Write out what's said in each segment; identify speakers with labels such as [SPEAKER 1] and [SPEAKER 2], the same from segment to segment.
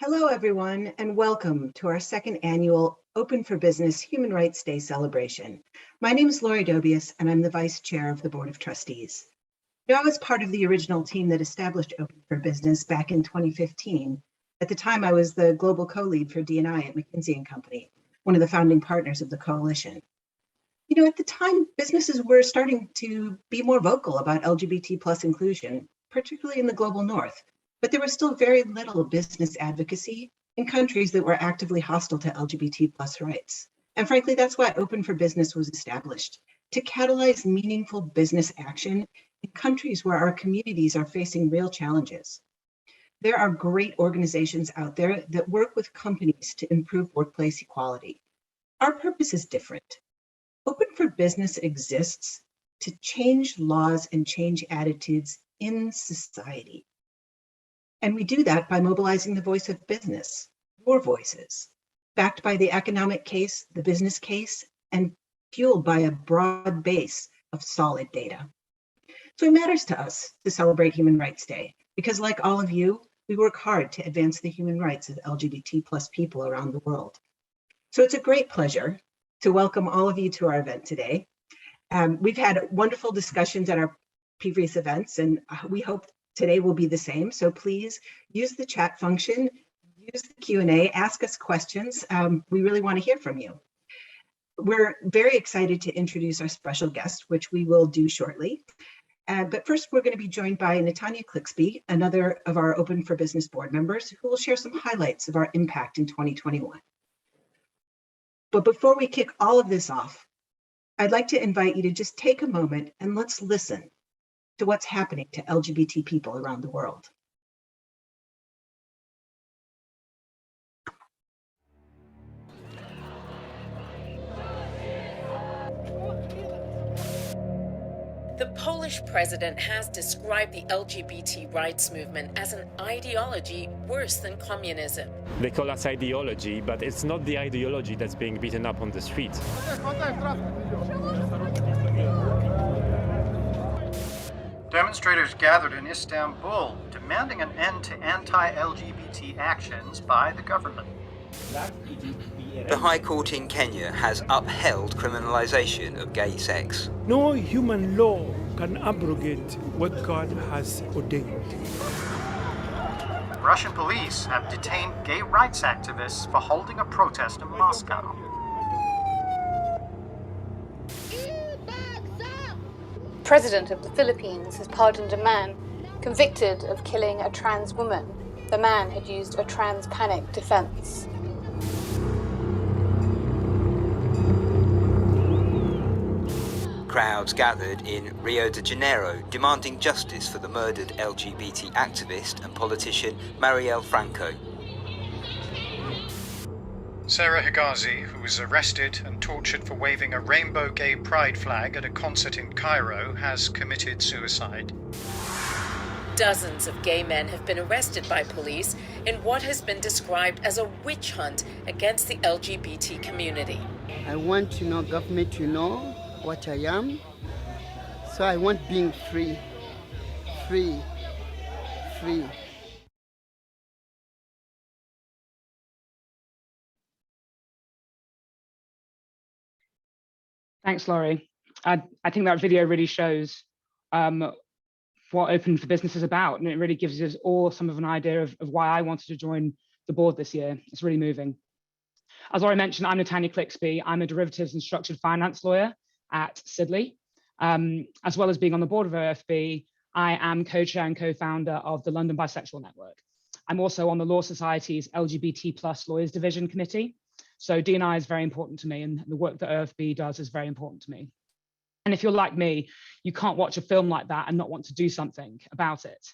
[SPEAKER 1] Hello, everyone, and welcome to our second annual Open for Business Human Rights Day celebration. My name is Lori Dobius, and I'm the Vice Chair of the Board of Trustees. I was part of the original team that established Open for Business back in 2015. At the time, I was the global co-lead for D&I at McKinsey & Company, one of the founding partners of the coalition. At the time, businesses were starting to be more vocal about LGBT plus inclusion, particularly in the global north. But there was still very little business advocacy in countries that were actively hostile to LGBT plus rights. And frankly, that's why Open for Business was established, to catalyze meaningful business action in countries where our communities are facing real challenges. There are great organizations out there that work with companies to improve workplace equality. Our purpose is different. Open for Business exists to change laws and change attitudes in society. And we do that by mobilizing the voice of business, your voices, backed by the economic case, the business case, and fueled by a broad base of solid data. So it matters to us to celebrate Human Rights Day, because like all of you, we work hard to advance the human rights of LGBT plus people around the world. So it's a great pleasure to welcome all of you to our event today. We've had wonderful discussions at our previous events, and we hope today will be the same. So please use the chat function, use the Q&A, ask us questions. We really want to hear from you. We're very excited to introduce our special guest, which we will do shortly. But first, we're going to be joined by Natanya Clixby, another of our Open for Business board members, who will share some highlights of our impact in 2021. But before we kick all of this off, I'd like to invite you to just take a moment and let's listen to what's happening to LGBT people around the world.
[SPEAKER 2] The Polish president has described the LGBT rights movement as an ideology worse than communism.
[SPEAKER 3] They call us ideology, but it's not the ideology that's being beaten up on the streets.
[SPEAKER 4] Demonstrators gathered in Istanbul, demanding an end to anti-LGBT actions by the government.
[SPEAKER 5] The High Court in Kenya has upheld criminalization of gay sex.
[SPEAKER 6] No human law can abrogate what God has ordained.
[SPEAKER 4] Russian police have detained gay rights activists for holding a protest in Moscow.
[SPEAKER 7] The President of the Philippines has pardoned a man convicted of killing a trans woman. The man had used a trans panic defense.
[SPEAKER 5] Crowds gathered in Rio de Janeiro demanding justice for the murdered LGBT activist and politician Marielle Franco.
[SPEAKER 4] Sarah Higazi, who was arrested and tortured for waving a rainbow gay pride flag at a concert in Cairo, has committed suicide.
[SPEAKER 2] Dozens of gay men have been arrested by police in what has been described as a witch hunt against the LGBT community.
[SPEAKER 8] I want government to know what I am. So I want being free.
[SPEAKER 9] Thanks, Laurie. I think that video really shows what Open for Business is about, and it really gives us all some of an idea of why I wanted to join the board this year. It's really moving. As Laurie mentioned, I'm Natanya Clixby. I'm a derivatives and structured finance lawyer at Sidley. As well as being on the board of OFB, I am co-chair and co-founder of the London Bisexual Network. I'm also on the Law Society's LGBT plus Lawyers Division Committee. So D&I is very important to me, and the work that OFB does is very important to me. And if you're like me, you can't watch a film like that and not want to do something about it.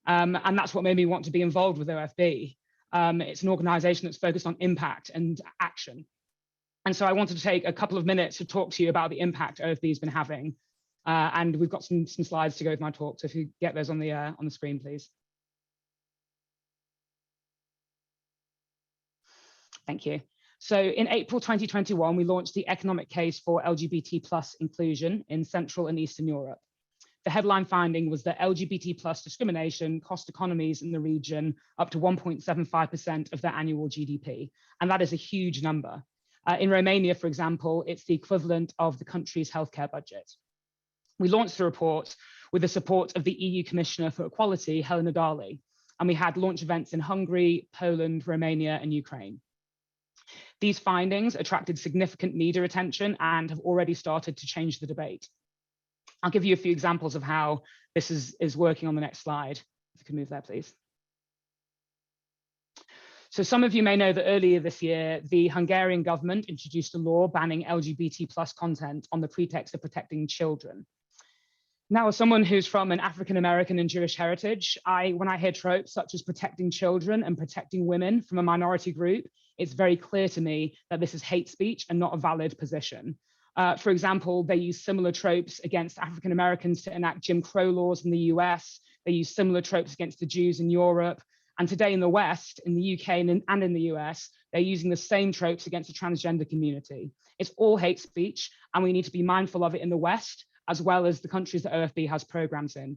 [SPEAKER 9] And that's what made me want to be involved with OFB. It's an organization that's focused on impact and action. And so I wanted to take a couple of minutes to talk to you about the impact OFB has been having. And we've got some slides to go with my talk. So if you get those on the screen, please. Thank you. So in April 2021, we launched the economic case for LGBT plus inclusion in Central and Eastern Europe. the headline finding was that LGBT plus discrimination cost economies in the region up to 1.75% of their annual GDP. And that is a huge number. In Romania, for example, it's the equivalent of the country's healthcare budget. We launched the report with the support of the EU Commissioner for Equality, Helena Dalli, and we had launch events in Hungary, Poland, Romania, and Ukraine. These findings attracted significant media attention and have already started to change the debate. I'll give you a few examples of how this is working on the next slide. If you can move there, please. So some of you may know that earlier this year, the Hungarian government introduced a law banning LGBT plus content on the pretext of protecting children. Now, as someone who's from an African-American and Jewish heritage, when I hear tropes such as protecting children and protecting women from a minority group, it's very clear to me that this is hate speech and not a valid position. For example, they use similar tropes against African Americans to enact Jim Crow laws in the US. They use similar tropes against the Jews in Europe. And today in the West, in the UK and in the US, they're using the same tropes against the transgender community. It's all hate speech, and we need to be mindful of it in the West, as well as the countries that OFB has programs in.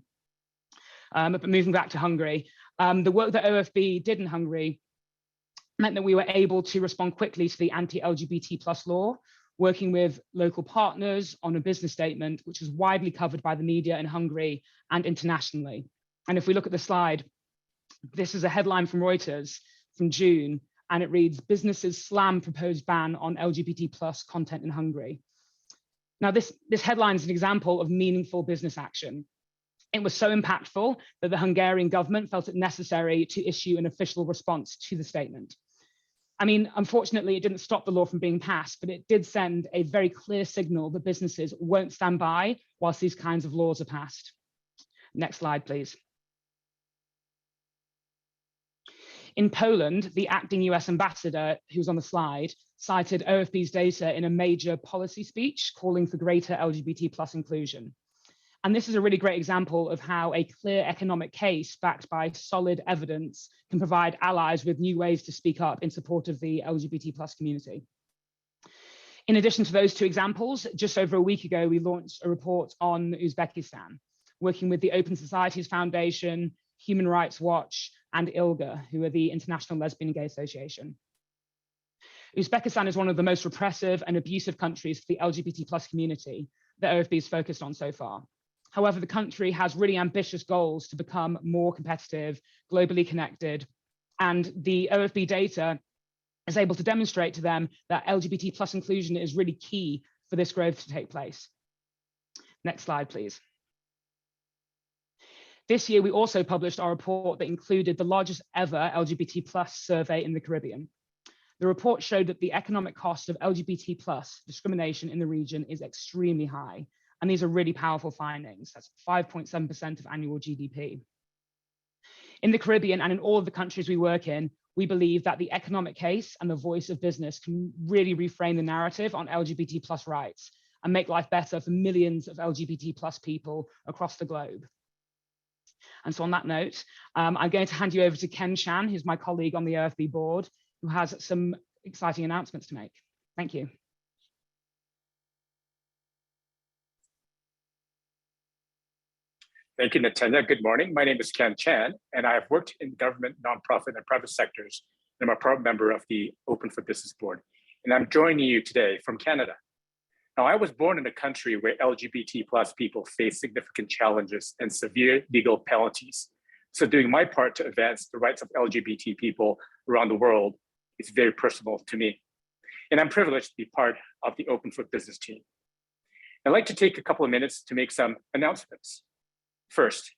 [SPEAKER 9] But moving back to Hungary, the work that OFB did in Hungary meant that we were able to respond quickly to the anti-LGBT plus law, working with local partners on a business statement, which is widely covered by the media in Hungary and internationally. And if we look at the slide, this is a headline from Reuters from June, and it reads, "Businesses slam proposed ban on LGBT plus content in Hungary." Now, this headline is an example of meaningful business action. It was so impactful that the Hungarian government felt it necessary to issue an official response to the statement. I mean, unfortunately, it didn't stop the law from being passed, but it did send a very clear signal that businesses won't stand by whilst these kinds of laws are passed. Next slide, please. In Poland, the acting US ambassador, who's on the slide, cited OFB's data in a major policy speech calling for greater LGBT plus inclusion. And this is a really great example of how a clear economic case backed by solid evidence can provide allies with new ways to speak up in support of the LGBT plus community. In addition to those two examples, just over a week ago, we launched a report on Uzbekistan, working with the Open Societies Foundation, Human Rights Watch, and ILGA, who are the International Lesbian and Gay Association. Uzbekistan is one of the most repressive and abusive countries for the LGBT plus community that OFB is focused on so far. However, the country has really ambitious goals to become more competitive, globally connected, and the OFB data is able to demonstrate to them that LGBT plus inclusion is really key for this growth to take place. Next slide, please. This year, we also published our report that included the largest ever LGBT plus survey in the Caribbean. The report showed that the economic cost of LGBT plus discrimination in the region is extremely high. And these are really powerful findings. That's 5.7% of annual GDP. In the Caribbean and in all of the countries we work in, we believe that the economic case and the voice of business can really reframe the narrative on LGBT plus rights and make life better for millions of LGBT plus people across the globe. And so on that note, I'm going to hand you over to Ken Chan, who's my colleague on the OFB board, who has some exciting announcements to make. Thank you.
[SPEAKER 10] Thank you, Natanya. Good morning. My name is Ken Chan, and I have worked in government, nonprofit, and private sectors. I'm a proud member of the Open for Business Board, and I'm joining you today from Canada. Now, I was born in a country where LGBT plus people face significant challenges and severe legal penalties. So doing my part to advance the rights of LGBT people around the world is very personal to me. And I'm privileged to be part of the Open for Business team. I'd like to take a couple of minutes to make some announcements. First,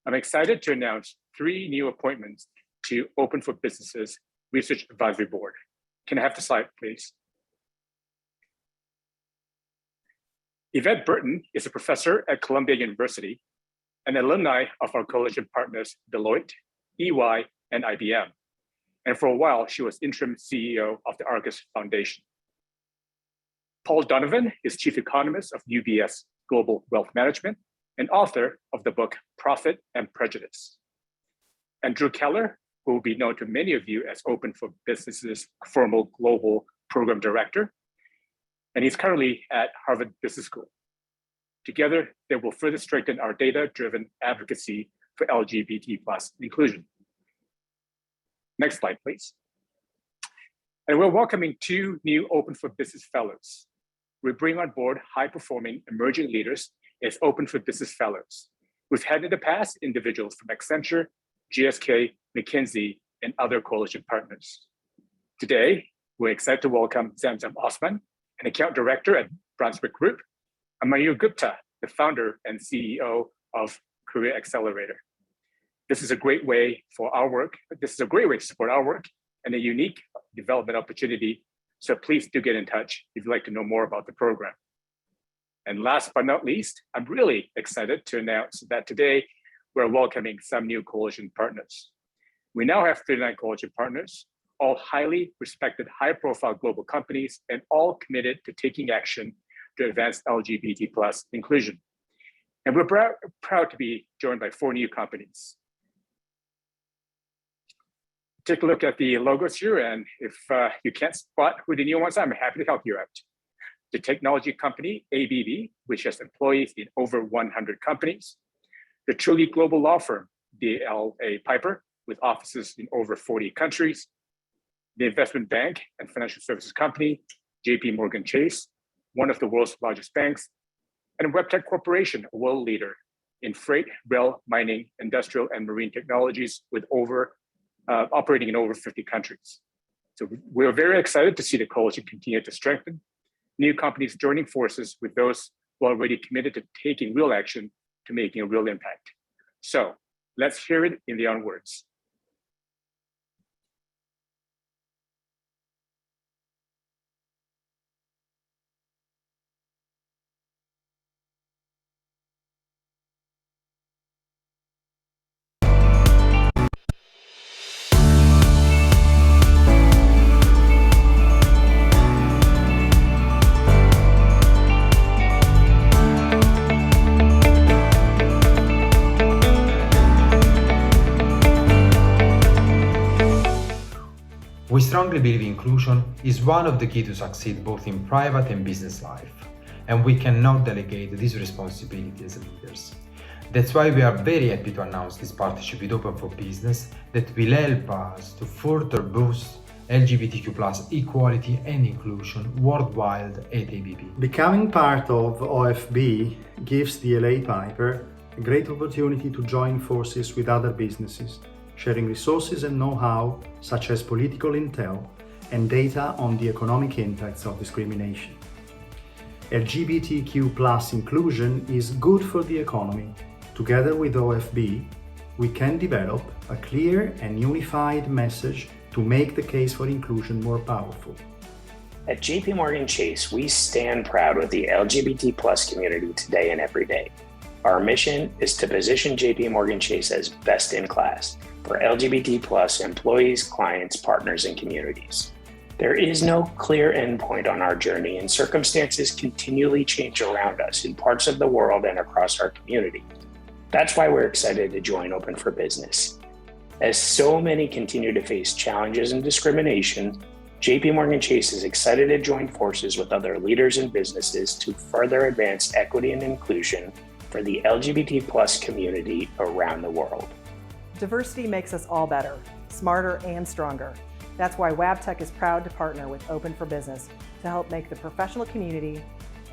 [SPEAKER 10] I'm excited to announce 3 new appointments to Open for Business's Research Advisory Board. Can I have the slide, please? Yvette Burton is a professor at Columbia University, an alumni of our coalition partners, Deloitte, EY, and IBM. And for a while, she was interim CEO of the Argus Foundation. Paul Donovan is chief economist of UBS Global Wealth Management and author of the book Profit and Prejudice. And Drew Keller, who will be known to many of you as Open for Business's former global program director, and he's currently at Harvard Business School. Together, they will further strengthen our data-driven advocacy for LGBT+ inclusion. Next slide, please. And we're welcoming 2 new Open for Business Fellows. We bring on board high-performing emerging leaders as Open for Business Fellows. We've had in the past individuals from Accenture, GSK, McKinsey, and other coalition partners. Today, we're excited to welcome Zamzam Osman, an account director at Brunswick Group, and Mayur Gupta, the founder and CEO of Career Accelerator. This is a great way for our work. This is a great way to support our work and a unique development opportunity. So please do get in touch if you'd like to know more about the program. And last but not least, I'm really excited to announce that today we're welcoming some new coalition partners. We now have 39 coalition partners, all highly respected, high-profile global companies, and all committed to taking action to advance LGBT+ inclusion. And we're proud to be joined by 4 new companies. Take a look at the logos here, and if you can't spot who the new ones are, I'm happy to help you out. The technology company, ABB, which has employees in over 100 companies. The truly global law firm, DLA Piper, with offices in over 40 countries. The investment bank and financial services company, JP Morgan Chase, one of the world's largest banks. And Webtec Corporation, a world leader in freight, rail, mining, industrial, and marine technologies with operating in over 50 countries. So we're very excited to see the coalition continue to strengthen, new companies joining forces with those who are already committed to taking real action to making a real impact. So let's hear it in their own words.
[SPEAKER 11] We strongly believe inclusion is one of the keys to succeed both in private and business life, and we cannot delegate this responsibility as leaders. That's why we are very happy to announce this partnership with Open for Business that will help us to further boost LGBTQ+ equality and inclusion worldwide at ABB.
[SPEAKER 12] Becoming part of OFB gives DLA Piper a great opportunity to join forces with other businesses, sharing resources and know-how such as political intel and data on the economic impacts of discrimination. LGBTQ+ inclusion is good for the economy. Together with OFB, we can develop a clear and unified message to make the case for inclusion more powerful.
[SPEAKER 13] At JP Morgan Chase, we stand proud with the LGBT+ community today and every day. Our mission is to position JP Morgan Chase as best in class for LGBT+ employees, clients, partners, and communities. There is no clear endpoint on our journey, and circumstances continually change around us in parts of the world and across our community. That's why we're excited to join Open for Business. As so many continue to face challenges and discrimination, JP Morgan Chase is excited to join forces with other leaders and businesses to further advance equity and inclusion for the LGBT+ community around the world.
[SPEAKER 14] Diversity makes us all better, smarter, and stronger. That's why Wabtec is proud to partner with Open for Business to help make the professional community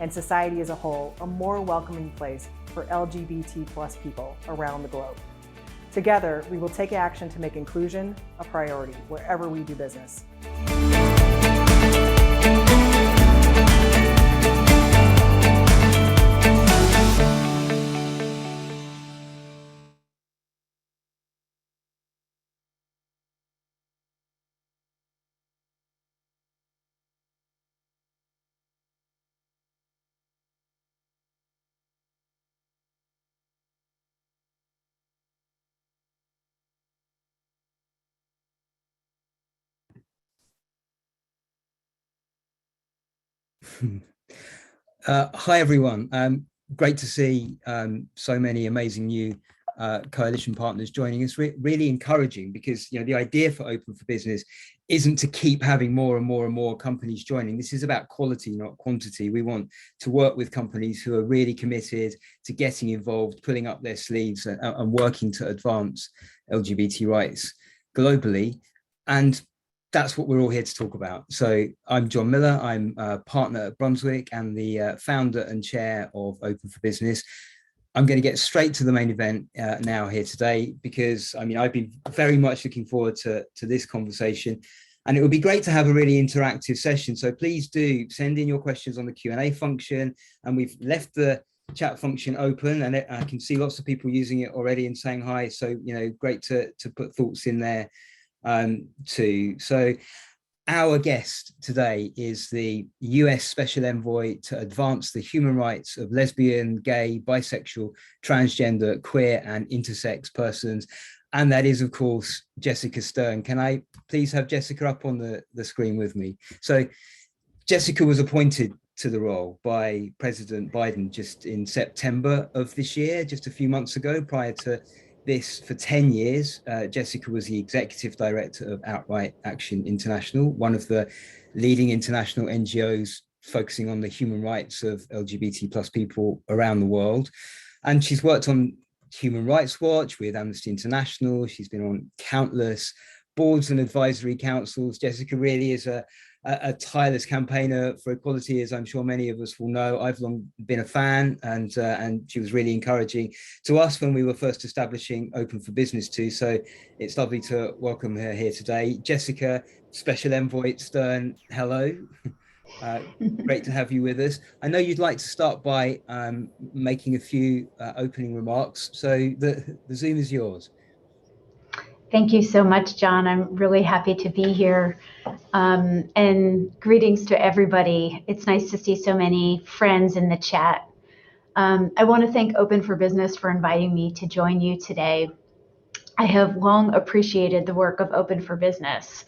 [SPEAKER 14] and society as a whole a more welcoming place for LGBT+ people around the globe. Together, we will take action to make inclusion a priority wherever we do business.
[SPEAKER 15] Hi everyone, great to see so many amazing new coalition partners joining us, really encouraging, because the idea for Open for Business isn't to keep having more and more and more companies joining. This is about quality, not quantity. We want to work with companies who are really committed to getting involved, pulling up their sleeves and working to advance LGBT rights globally. And that's what we're all here to talk about. So I'm John Miller. I'm a partner at Brunswick and the founder and chair of Open for Business. I'm going to get straight to the main event now here today, because I've been very much looking forward to this conversation, and it would be great to have a really interactive session. So please do send in your questions on the Q&A function, and we've left the chat function open, and I can see lots of people using it already and saying hi. So great to put thoughts in there too. So our guest today is the US Special Envoy to advance the human rights of lesbian, gay, bisexual, transgender, queer, and intersex persons. And that is, of course, Jessica Stern. Can I please have Jessica up on the screen with me? So Jessica was appointed to the role by President Biden just in September of this year, just a few months ago. Prior to this, for 10 years, Jessica was the executive director of Outright Action International, one of the leading international NGOs focusing on the human rights of LGBT plus people around the world. And she's worked on Human Rights Watch with Amnesty International. She's been on countless boards and advisory councils. Jessica really is a tireless campaigner for equality, as I'm sure many of us will know. I've long been a fan, and she was really encouraging to us when we were first establishing Open for Business too. So it's lovely to welcome her here today. Jessica, Special Envoy Stern, hello. Great to have you with us. I know you'd like to start by making a few opening remarks. So the Zoom is yours.
[SPEAKER 16] Thank you so much, John. I'm really happy to be here. And greetings to everybody. It's nice to see so many friends in the chat. I want to thank Open for Business for inviting me to join you today. I have long appreciated the work of Open for Business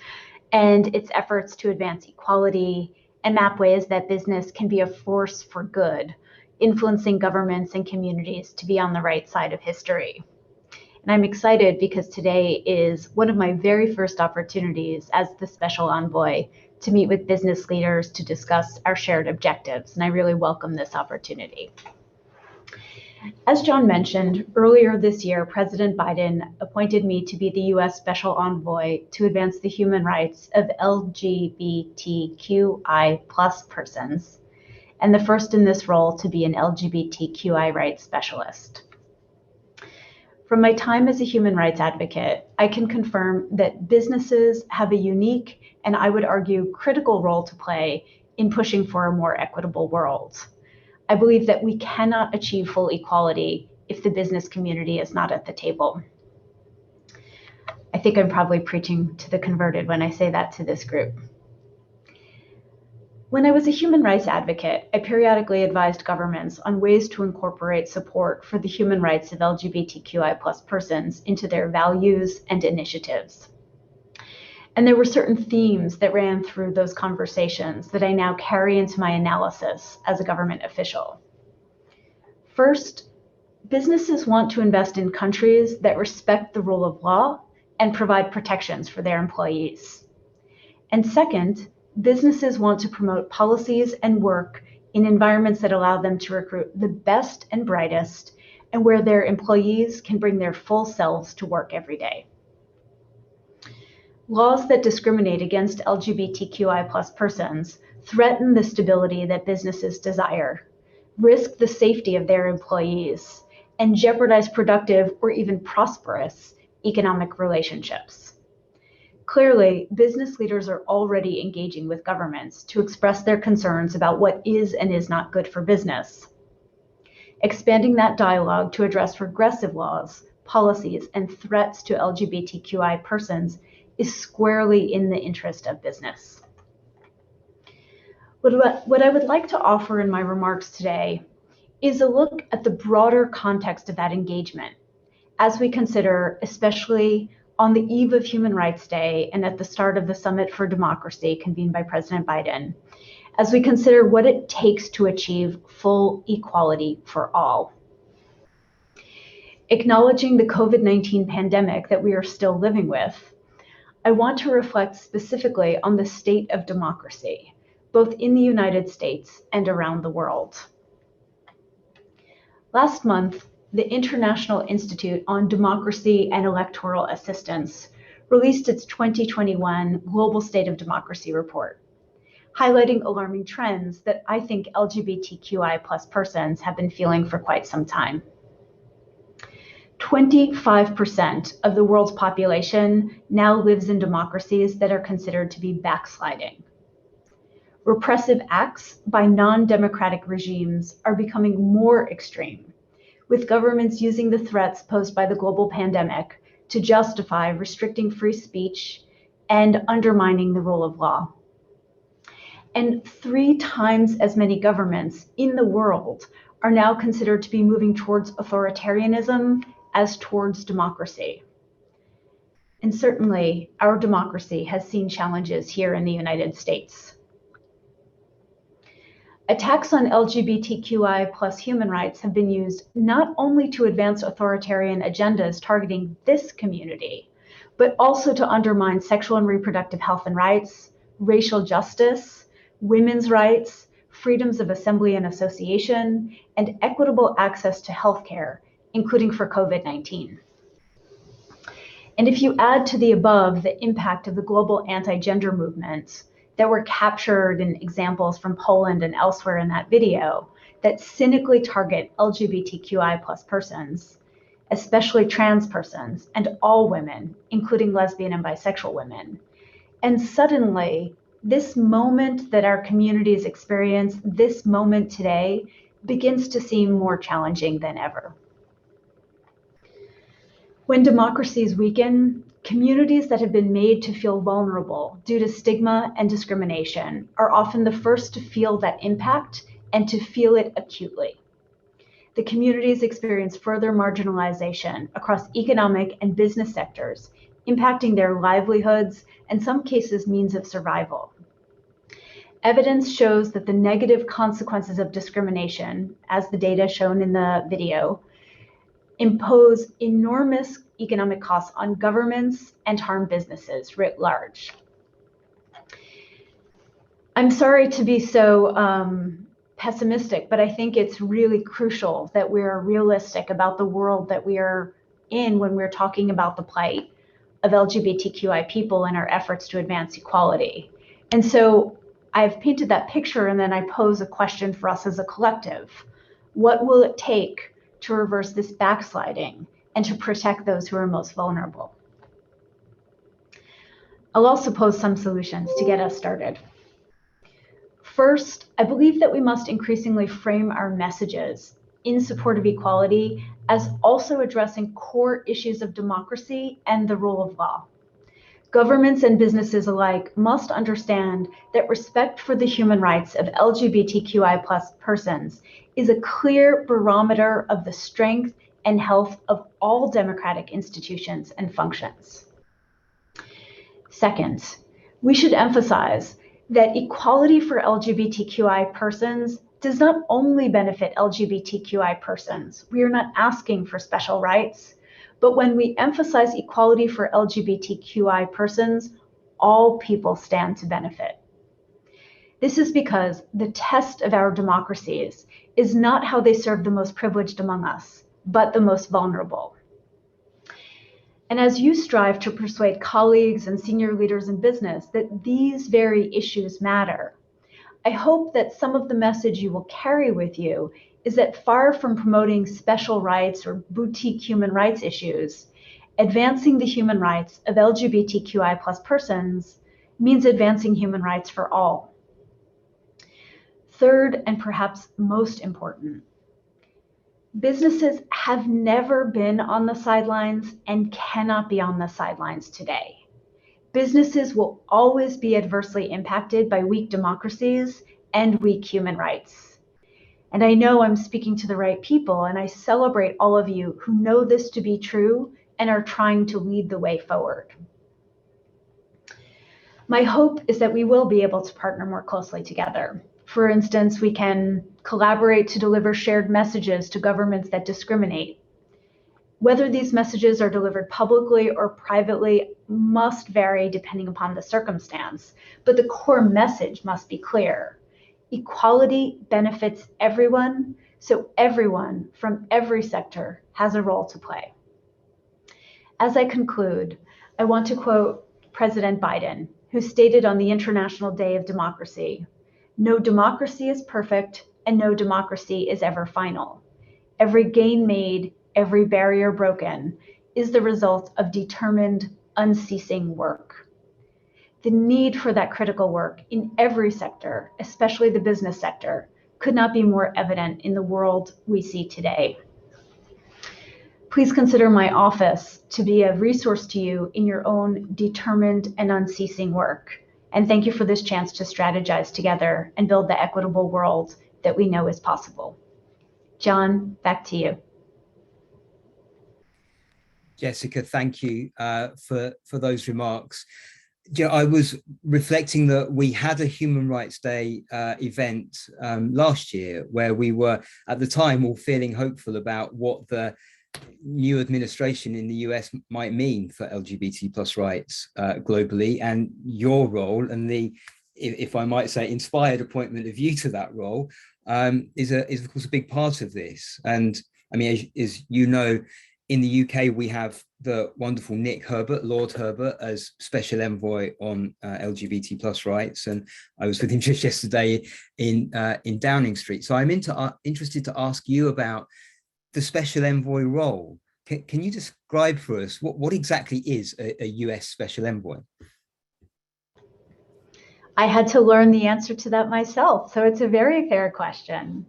[SPEAKER 16] and its efforts to advance equality and map ways that business can be a force for good, influencing governments and communities to be on the right side of history. And I'm excited because today is one of my very first opportunities as the Special Envoy to meet with business leaders to discuss our shared objectives, and I really welcome this opportunity. As John mentioned, earlier this year, President Biden appointed me to be the US Special Envoy to advance the human rights of LGBTQI+ persons, and the first in this role to be an LGBTQI rights specialist. From my time as a human rights advocate, I can confirm that businesses have a unique and, I would argue, critical role to play in pushing for a more equitable world. I believe that we cannot achieve full equality if the business community is not at the table. I think I'm probably preaching to the converted when I say that to this group. When I was a human rights advocate, I periodically advised governments on ways to incorporate support for the human rights of LGBTQI+ persons into their values and initiatives. And there were certain themes that ran through those conversations that I now carry into my analysis as a government official. First, businesses want to invest in countries that respect the rule of law and provide protections for their employees. And second, businesses want to promote policies and work in environments that allow them to recruit the best and brightest, and where their employees can bring their full selves to work every day. Laws that discriminate against LGBTQI+ persons threaten the stability that businesses desire, risk the safety of their employees, and jeopardize productive or even prosperous economic relationships. Clearly, business leaders are already engaging with governments to express their concerns about what is and is not good for business. Expanding that dialogue to address regressive laws, policies, and threats to LGBTQI persons is squarely in the interest of business. What I would like to offer in my remarks today is a look at the broader context of that engagement as we consider, especially on the eve of Human Rights Day and at the start of the Summit for Democracy convened by President Biden, as we consider what it takes to achieve full equality for all. Acknowledging the COVID-19 pandemic that we are still living with, I want to reflect specifically on the state of democracy, both in the United States and around the world. Last month, the International Institute on Democracy and Electoral Assistance released its 2021 Global State of Democracy report, highlighting alarming trends that I think LGBTQI+ persons have been feeling for quite some time. 25% of the world's population now lives in democracies that are considered to be backsliding. Repressive acts by non-democratic regimes are becoming more extreme, with governments using the threats posed by the global pandemic to justify restricting free speech and undermining the rule of law. And 3 times as many governments in the world are now considered to be moving towards authoritarianism as towards democracy. And certainly, our democracy has seen challenges here in the United States. Attacks on LGBTQI+ human rights have been used not only to advance authoritarian agendas targeting this community, but also to undermine sexual and reproductive health and rights, racial justice, women's rights, freedoms of assembly and association, and equitable access to healthcare, including for COVID-19. And if you add to the above the impact of the global anti-gender movements that were captured in examples from Poland and elsewhere in that video that cynically target LGBTQI+ persons, especially trans persons, and all women, including lesbian and bisexual women. And suddenly, this moment that our communities experience, this moment today, begins to seem more challenging than ever. When democracies weaken, communities that have been made to feel vulnerable due to stigma and discrimination are often the first to feel that impact and to feel it acutely. The communities experience further marginalization across economic and business sectors, impacting their livelihoods and, in some cases, means of survival. Evidence shows that the negative consequences of discrimination, as the data shown in the video, impose enormous economic costs on governments and harm businesses writ large. I'm sorry to be so pessimistic, but I think it's really crucial that we're realistic about the world that we are in when we're talking about the plight of LGBTQI people and our efforts to advance equality. And so I've painted that picture, and then I pose a question for us as a collective. What will it take to reverse this backsliding and to protect those who are most vulnerable? I'll also pose some solutions to get us started. First, I believe that we must increasingly frame our messages in support of equality as also addressing core issues of democracy and the rule of law. Governments and businesses alike must understand that respect for the human rights of LGBTQI+ persons is a clear barometer of the strength and health of all democratic institutions and functions. Second, we should emphasize that equality for LGBTQI persons does not only benefit LGBTQI persons. We are not asking for special rights, but when we emphasize equality for LGBTQI persons, all people stand to benefit. This is because the test of our democracies is not how they serve the most privileged among us, but the most vulnerable. And as you strive to persuade colleagues and senior leaders in business that these very issues matter, I hope that some of the message you will carry with you is that far from promoting special rights or boutique human rights issues, advancing the human rights of LGBTQI+ persons means advancing human rights for all. Third, and perhaps most important, businesses have never been on the sidelines and cannot be on the sidelines today. Businesses will always be adversely impacted by weak democracies and weak human rights. And I know I'm speaking to the right people, and I celebrate all of you who know this to be true and are trying to lead the way forward. My hope is that we will be able to partner more closely together. For instance, we can collaborate to deliver shared messages to governments that discriminate. Whether these messages are delivered publicly or privately must vary depending upon the circumstance, but the core message must be clear. Equality benefits everyone, so everyone from every sector has a role to play. As I conclude, I want to quote President Biden, who stated on the International Day of Democracy, "No democracy is perfect, and no democracy is ever final. Every gain made, every barrier broken, is the result of determined, unceasing work." The need for that critical work in every sector, especially the business sector, could not be more evident in the world we see today. Please consider my office to be a resource to you in your own determined and unceasing work. And thank you for this chance to strategize together and build the equitable world that we know is possible. John, back to you.
[SPEAKER 15] Jessica, thank you for those remarks. I was reflecting that we had a Human Rights Day event last year where we were at the time all feeling hopeful about what the new administration in the US might mean for LGBT plus rights globally, and your role and the, if I might say, inspired appointment of you to that role is of course a big part of this. And I mean, as you know, in the UK, we have the wonderful Nick Herbert, Lord Herbert, as Special Envoy on LGBT plus rights. And I was with him just yesterday in Downing Street. So I'm interested to ask you about the Special Envoy role. Can you describe for us what exactly is a US Special Envoy?
[SPEAKER 16] I had to learn the answer to that myself, so it's a very fair question.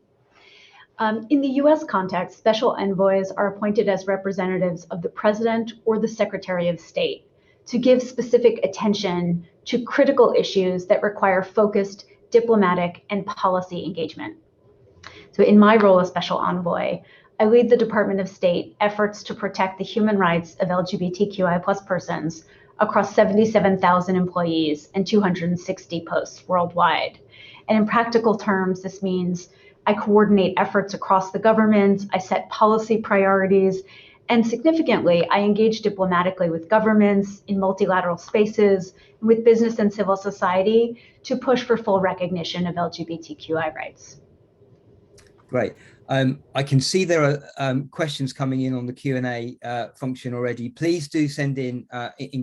[SPEAKER 16] In the US context, special envoys are appointed as representatives of the president or the secretary of state to give specific attention to critical issues that require focused diplomatic and policy engagement. So in my role as special envoy, I lead the Department of State efforts to protect the human rights of LGBTQI plus persons across 77,000 employees and 260 posts worldwide. And in practical terms, this means I coordinate efforts across the government, I set policy priorities, and significantly, I engage diplomatically with governments in multilateral spaces, and with business and civil society to push for full recognition of LGBTQI rights.
[SPEAKER 15] Great. I can see there are questions coming in on the Q&A function already. Please do send in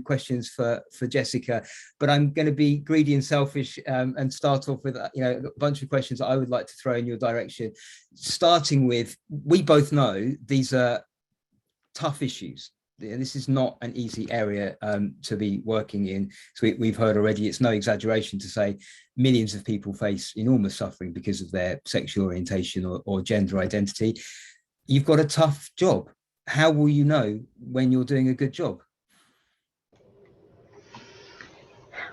[SPEAKER 15] questions for Jessica, but I'm going to be greedy and selfish and start off with a bunch of questions that I would like to throw in your direction. Starting with, we both know these are tough issues. This is not an easy area to be working in. So we've heard already, it's no exaggeration to say millions of people face enormous suffering because of their sexual orientation or gender identity. You've got a tough job. How will you know when you're doing a good job?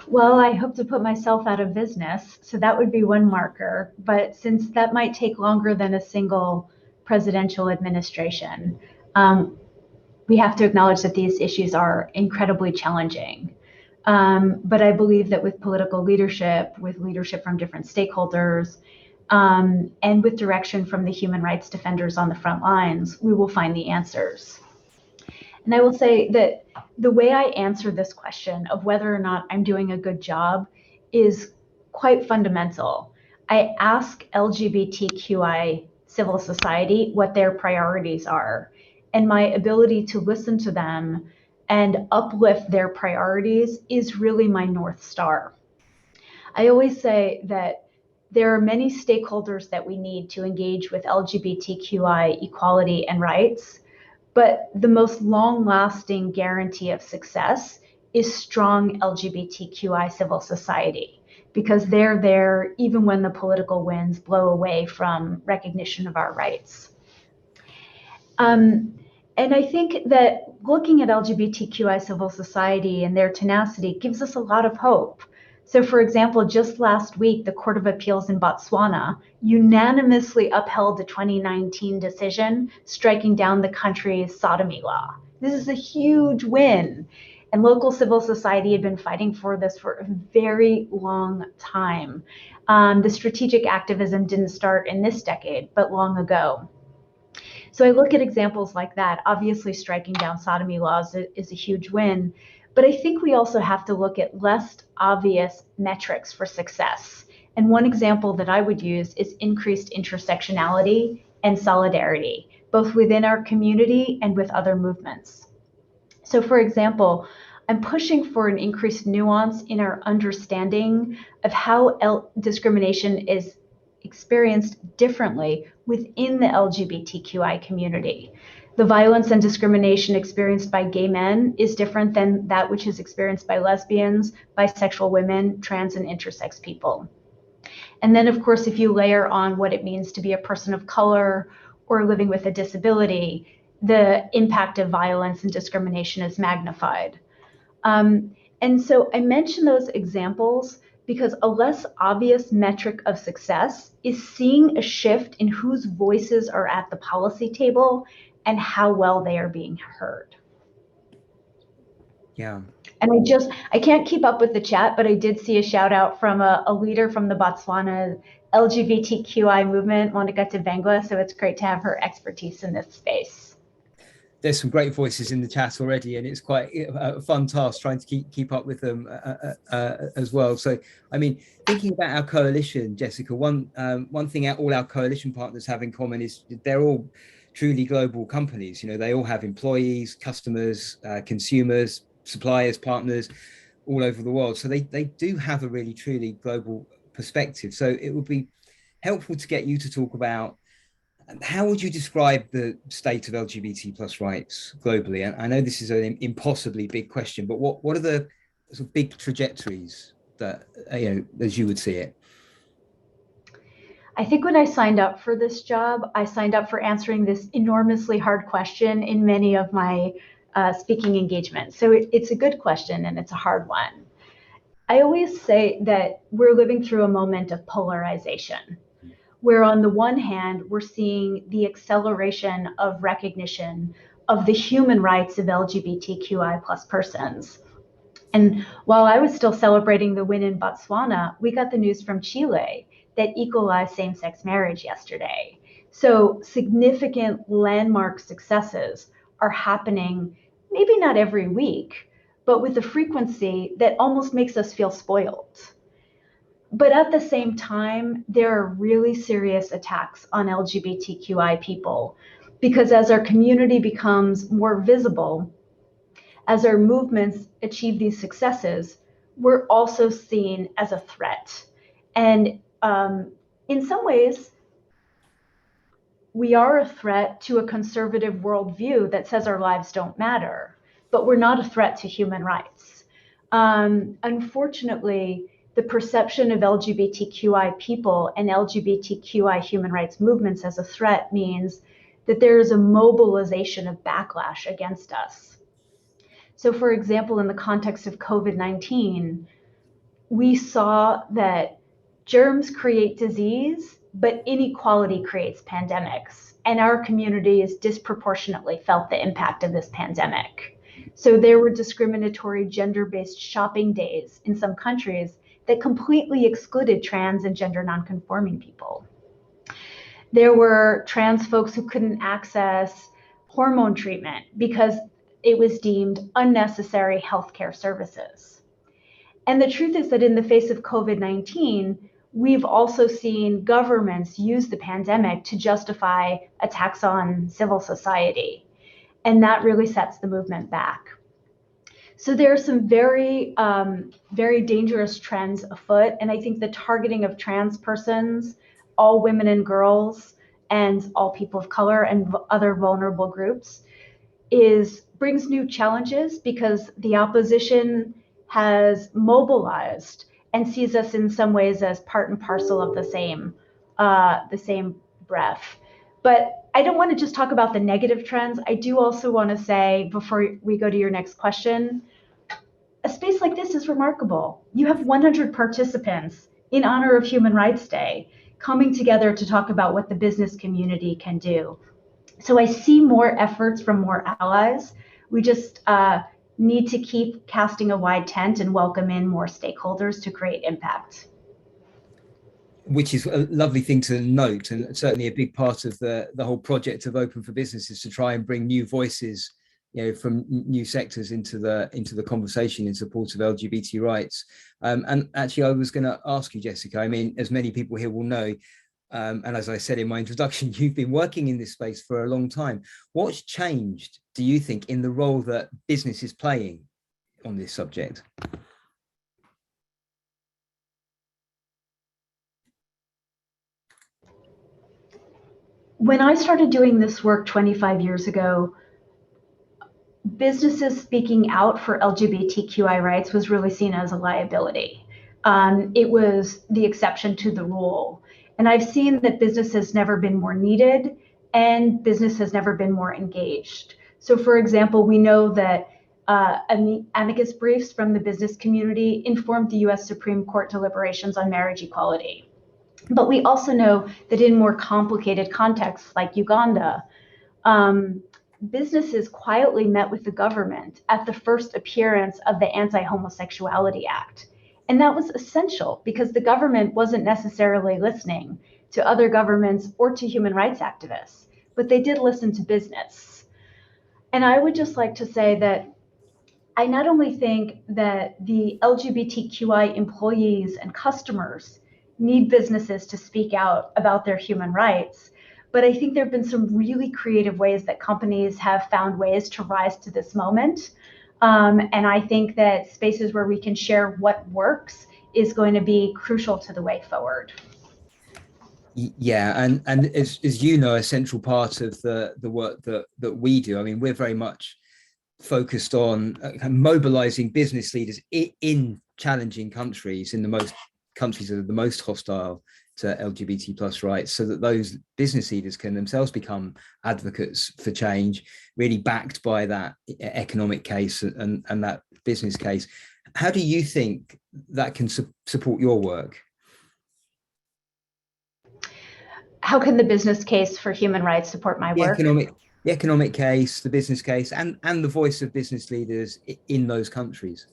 [SPEAKER 16] Well, I hope to put myself out of business, so that would be one marker. But since that might take longer than a single presidential administration, we have to acknowledge that these issues are incredibly challenging. But I believe that with political leadership, with leadership from different stakeholders, and with direction from the human rights defenders on the front lines, we will find the answers. And I will say that the way I answer this question of whether or not I'm doing a good job is quite fundamental. I ask LGBTQI civil society what their priorities are, and my ability to listen to them and uplift their priorities is really my North Star. I always say that there are many stakeholders that we need to engage with LGBTQI equality and rights, but the most long-lasting guarantee of success is strong LGBTQI civil society, because they're there even when the political winds blow away from recognition of our rights. And I think that looking at LGBTQI civil society and their tenacity gives us a lot of hope. So for example, just last week, the Court of Appeals in Botswana unanimously upheld the 2019 decision striking down the country's sodomy law. This is a huge win. And local civil society had been fighting for this for a very long time. The strategic activism didn't start in this decade, but long ago. So I look at examples like that. Obviously, striking down sodomy laws is a huge win, but I think we also have to look at less obvious metrics for success. And one example that I would use is increased intersectionality and solidarity, both within our community and with other movements. So for example, I'm pushing for an increased nuance in our understanding of how discrimination is experienced differently within the LGBTQI community. The violence and discrimination experienced by gay men is different than that which is experienced by lesbians, bisexual women, trans and intersex people. And then, of course, if you layer on what it means to be a person of color or living with a disability, the impact of violence and discrimination is magnified. And so I mention those examples because a less obvious metric of success is seeing a shift in whose voices are at the policy table and how well they are being heard.
[SPEAKER 15] Yeah.
[SPEAKER 16] And I can't keep up with the chat, but I did see a shout out from a leader from the Botswana LGBTQI movement, Monica Tevengwa. So it's great to have her expertise in this space.
[SPEAKER 15] There's some great voices in the chat already, and it's quite a fun task trying to keep up with them as well. So, I mean, thinking about our coalition, Jessica, one thing all our coalition partners have in common is they're all truly global companies. You know, they all have employees, customers, consumers, suppliers, partners all over the world. So they do have a really truly global perspective. So it would be helpful to get you to talk about how would you describe the state of LGBT plus rights globally? And I know this is an impossibly big question, but what are the sort of big trajectories that, as you would see it?
[SPEAKER 16] I think when I signed up for this job, I signed up for answering this enormously hard question in many of my speaking engagements. So it's a good question and it's a hard one. I always say that we're living through a moment of polarization, where on the one hand, we're seeing the acceleration of recognition of the human rights of LGBTQI plus persons. And while I was still celebrating the win in Botswana, we got the news from Chile that equalized same-sex marriage yesterday. So significant landmark successes are happening, maybe not every week, but with a frequency that almost makes us feel spoiled. But at the same time, there are really serious attacks on LGBTQI people, because as our community becomes more visible, as our movements achieve these successes, we're also seen as a threat. And in some ways, we are a threat to a conservative worldview that says our lives don't matter, but we're not a threat to human rights. Unfortunately, the perception of LGBTQI people and LGBTQI human rights movements as a threat means that there is a mobilization of backlash against us. So for example, in the context of COVID-19, we saw that germs create disease, but inequality creates pandemics. And our communities disproportionately felt the impact of this pandemic. So there were discriminatory gender-based shopping days in some countries that completely excluded trans and gender nonconforming people. There were trans folks who couldn't access hormone treatment because it was deemed unnecessary healthcare services. And the truth is that in the face of COVID-19, we've also seen governments use the pandemic to justify attacks on civil society. And that really sets the movement back. So there are some very, very dangerous trends afoot. And I think the targeting of trans persons, all women and girls, and all people of color and other vulnerable groups brings new challenges, because the opposition has mobilized and sees us in some ways as part and parcel of the same breath. But I don't want to just talk about the negative trends. I do also want to say, before we go to your next question, a space like this is remarkable. You have 100 participants in honor of Human Rights Day coming together to talk about what the business community can do. So I see more efforts from more allies. We just need to keep casting a wide tent and welcome in more stakeholders to create impact.
[SPEAKER 15] which is a lovely thing to note, and certainly a big part of the whole project of Open for Business is to try and bring new voices, from new sectors into the conversation in support of LGBT rights. And actually, I was going to ask you, Jessica. I mean, as many people here will know, and as I said in my introduction, you've been working in this space for a long time. What's changed, do you think, in the role that business is playing on this subject?
[SPEAKER 16] When I started doing this work 25 years ago, businesses speaking out for LGBTQI rights was really seen as a liability. It was the exception to the rule. And I've seen that business has never been more needed and business has never been more engaged. So for example, we know that amicus briefs from the business community informed the US Supreme Court deliberations on marriage equality. But we also know that in more complicated contexts like Uganda, businesses quietly met with the government at the first appearance of the Anti-Homosexuality Act. And that was essential because the government wasn't necessarily listening to other governments or to human rights activists, but they did listen to business. And I would just like to say that I not only think that the LGBTQI employees and customers need businesses to speak out about their human rights, but I think there have been some really creative ways that companies have found ways to rise to this moment. And I think that spaces where we can share what works is going to be crucial to the way forward.
[SPEAKER 15] Yeah, and as you know, a central part of the work that we do, I mean, we're very much focused on mobilizing business leaders in challenging countries, in the most countries that are the most hostile to LGBT plus rights, so that those business leaders can themselves become advocates for change, really backed by that economic case and that business case. How do you think that can support your work?
[SPEAKER 16] How can the business case for human rights support my work?
[SPEAKER 15] The economic case, the business case, and the voice of business leaders in those countries.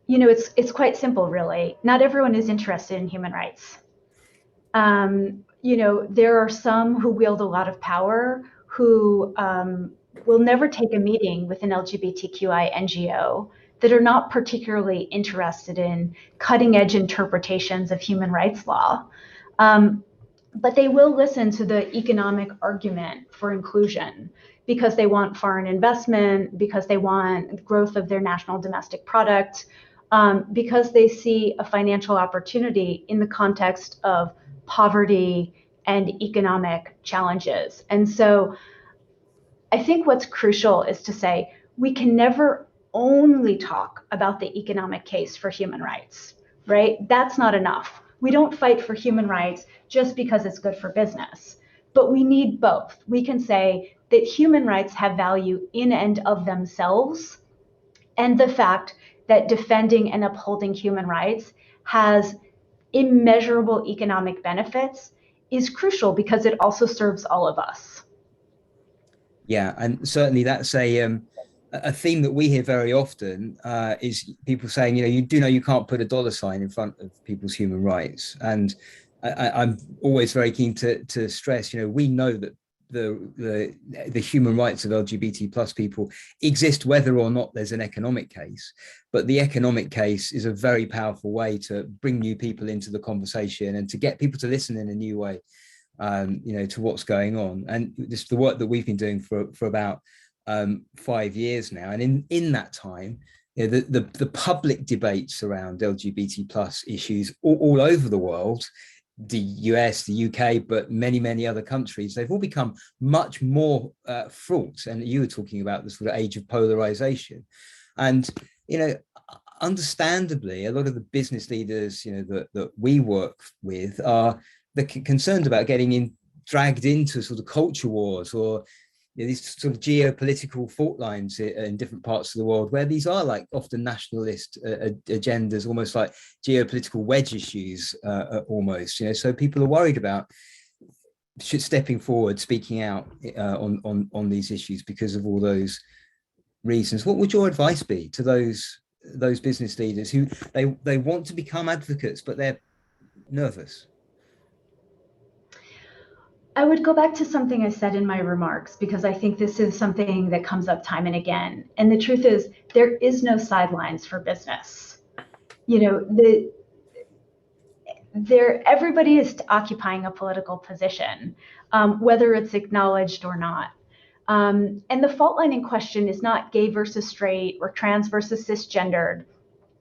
[SPEAKER 16] You know, it's quite simple, really. Not everyone is interested in human rights. You know, there are some who wield a lot of power who will never take a meeting with an LGBTQI NGO that are not particularly interested in cutting edge interpretations of human rights law. But they will listen to the economic argument for inclusion because they want foreign investment, because they want growth of their national domestic product, because they see a financial opportunity in the context of poverty and economic challenges. And so I think what's crucial is to say we can never only talk about the economic case for human rights, right? That's not enough. We don't fight for human rights just because it's good for business, but we need both. We can say that human rights have value in and of themselves, and the fact that defending and upholding human rights has immeasurable economic benefits is crucial because it also serves all of us.
[SPEAKER 15] Yeah, and certainly that's a theme that we hear very often is people saying, you know you can't put a dollar sign in front of people's human rights. And I'm always very keen to stress, we know that the human rights of LGBT plus people exist whether or not there's an economic case, but the economic case is a very powerful way to bring new people into the conversation and to get people to listen in a new way, to what's going on. And just the work that we've been doing for about 5 years now, and in that time, the public debates around LGBT plus issues all over the world, the US, the UK, but many other countries, they've all become much more fraught. And you were talking about the sort of age of polarization. And, understandably, a lot of the business leaders, that we work with are concerned about getting dragged into sort of culture wars or these sort of geopolitical fault lines in different parts of the world, where these are like often nationalist agendas, almost like geopolitical wedge issues, almost. So people are worried about stepping forward, speaking out on these issues because of all those reasons. What would your advice be to those those business leaders who they want to become advocates, but they're nervous?
[SPEAKER 16] I would go back to something I said in my remarks, because I think this is something that comes up time and again. And the truth is, there is no sidelines for business. You know, everybody is occupying a political position, whether it's acknowledged or not. And the fault line in question is not gay versus straight or trans versus cisgendered.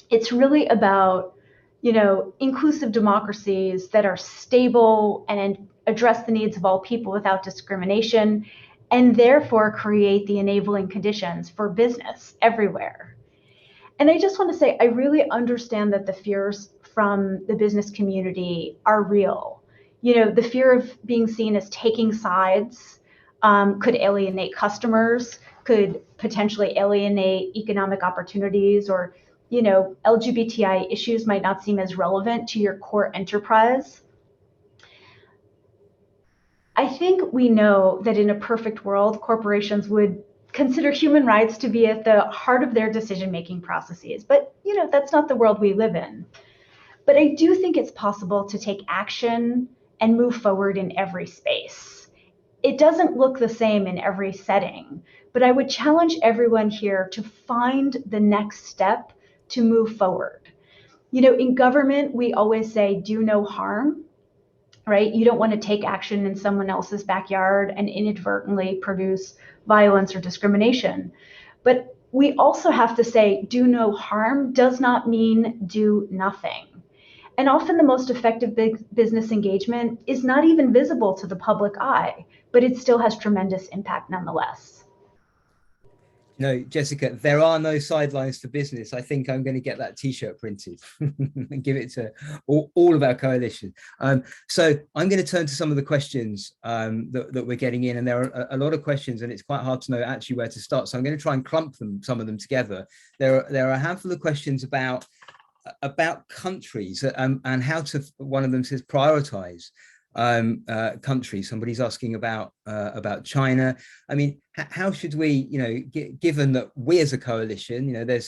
[SPEAKER 16] It's really about, you know, inclusive democracies that are stable and address the needs of all people without discrimination, and therefore create the enabling conditions for business everywhere. And I just want to say, I really understand that the fears from the business community are real. You know, the fear of being seen as taking sides could alienate customers, could potentially alienate economic opportunities, or, you know, LGBTI issues might not seem as relevant to your core enterprise. I think we know that in a perfect world, corporations would consider human rights to be at the heart of their decision-making processes. But, you know, that's not the world we live in. But I do think it's possible to take action and move forward in every space. It doesn't look the same in every setting, but I would challenge everyone here to find the next step to move forward. You know, in government, we always say, do no harm, right? You don't want to take action in someone else's backyard and inadvertently produce violence or discrimination. But we also have to say, do no harm does not mean do nothing. And often the most effective business engagement is not even visible to the public eye, but it still has tremendous impact nonetheless.
[SPEAKER 15] No, Jessica, there are no sidelines for business. I think I'm going to get that T-shirt printed and give it to all of our coalition. So I'm going to turn to some of the questions that we're getting in, and there are a lot of questions, and it's quite hard to know actually where to start. So I'm going to try and clump some of them together. There are a handful of questions about countries and how to. One of them says prioritize countries. Somebody's asking about China. I mean, how should we, you know, given that we as a coalition, you know,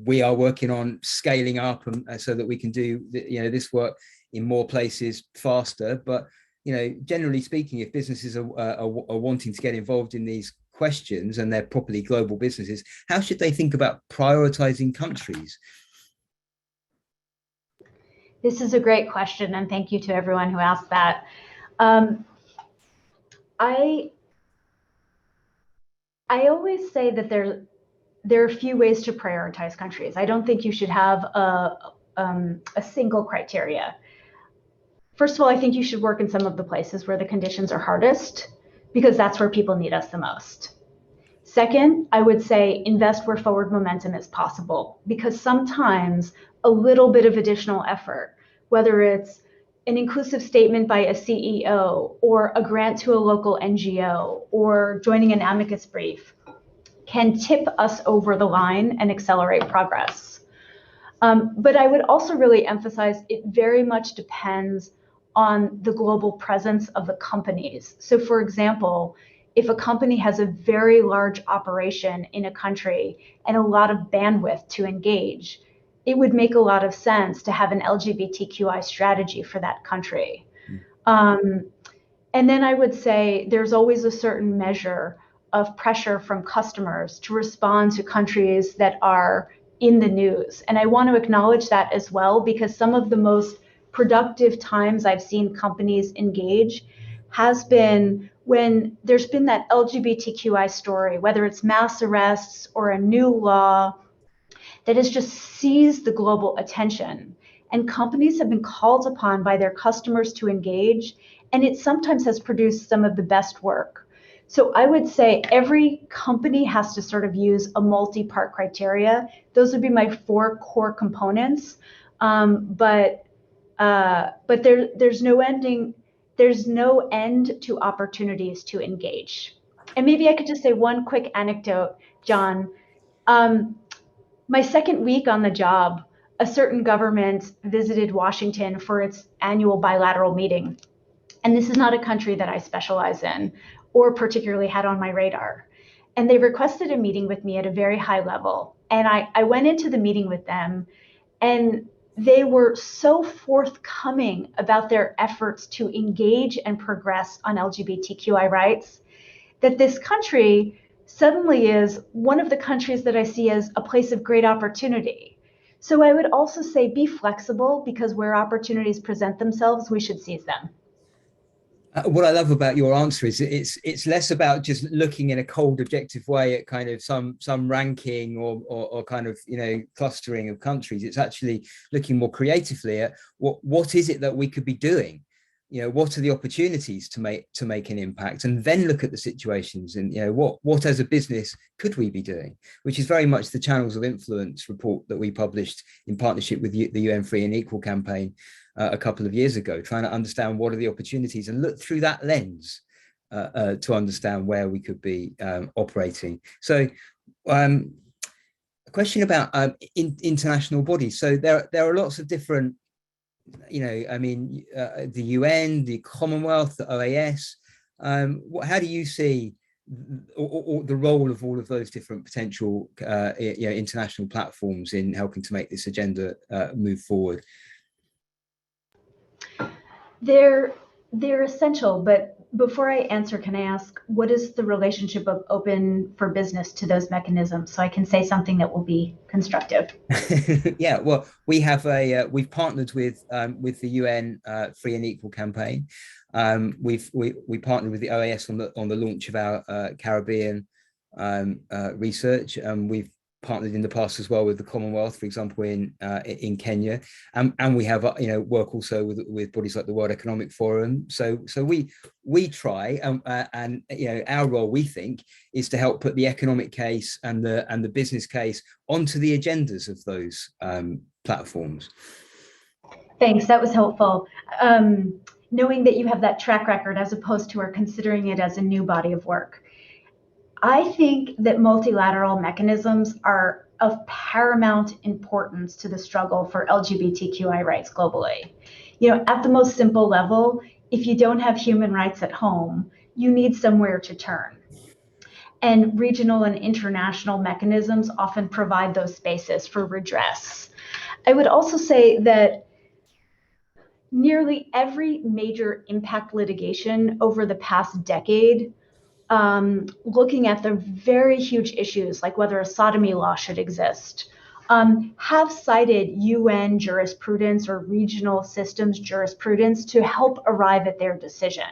[SPEAKER 15] we are working on scaling up so that we can do, you know, this work in more places faster. But, you know, generally speaking, if businesses are wanting to get involved in these questions and they're properly global businesses, how should they think about prioritizing countries?
[SPEAKER 16] This is a great question, and thank you to everyone who asked that. I always say that there are a few ways to prioritize countries. I don't think you should have a single criteria. First of all, I think you should work in some of the places where the conditions are hardest, because that's where people need us the most. Second, I would say invest where forward momentum is possible, because sometimes a little bit of additional effort, whether it's an inclusive statement by a CEO or a grant to a local NGO or joining an amicus brief, can tip us over the line and accelerate progress. But I would also really emphasize it very much depends on the global presence of the companies. So for example, if a company has a very large operation in a country and a lot of bandwidth to engage, it would make a lot of sense to have an LGBTQI strategy for that country. And then I would say there's always a certain measure of pressure from customers to respond to countries that are in the news. And I want to acknowledge that as well, because some of the most productive times I've seen companies engage has been when there's been that LGBTQI story, whether it's mass arrests or a new law that has just seized the global attention. And companies have been called upon by their customers to engage, and it sometimes has produced some of the best work. So I would say every company has to sort of use a multi-part criteria. Those would be my 4 core components. But there's no end to opportunities to engage. And maybe I could just say one quick anecdote, John. My second week on the job, a certain government visited Washington for its annual bilateral meeting. And this is not a country that I specialize in or particularly had on my radar. and they requested a meeting with me at a very high level. And I went into the meeting with them, and they were so forthcoming about their efforts to engage and progress on LGBTQI rights that this country suddenly is one of the countries that I see as a place of great opportunity. So I would also say be flexible, because where opportunities present themselves, we should seize them.
[SPEAKER 15] What I love about your answer is it's less about just looking in a cold, objective way at kind of some ranking or kind of, you know, clustering of countries. It's actually looking more creatively at what is it that we could be doing. You know, what are the opportunities to make an impact, and then look at the situations and, you know, what as a business could we be doing, which is very much the Channels of Influence report that we published in partnership with the UN Free and Equal campaign a couple of years ago, trying to understand what are the opportunities and look through that lens to understand where we could be operating. So a question about international bodies. So there are lots of different, you know, I mean, the UN, the Commonwealth, the OAS. How do you see or the role of all of those different potential you know, international platforms in helping to make this agenda move forward?
[SPEAKER 16] They're essential, but before I answer, can I ask, what is the relationship of Open for Business to those mechanisms, so I can say something that will be constructive?
[SPEAKER 15] Yeah, well, we've partnered with the UN Free and Equal campaign. We partnered with the OAS on the launch of our Caribbean research, and we've partnered in the past as well with the Commonwealth, for example, in Kenya, and we have, you know, work also with bodies like the World Economic Forum. So we try, and you know, our role, we think, is to help put the economic case and the business case onto the agendas of those platforms.
[SPEAKER 16] Thanks, that was helpful. Knowing that you have that track record as opposed to are considering it as a new body of work. I think that multilateral mechanisms are of paramount importance to the struggle for LGBTQI rights globally. You know, at the most simple level, if you don't have human rights at home, you need somewhere to turn. And regional and international mechanisms often provide those spaces for redress. I would also say that nearly every major impact litigation over the past decade, looking at the very huge issues like whether a sodomy law should exist, have cited UN jurisprudence or regional systems jurisprudence to help arrive at their decision.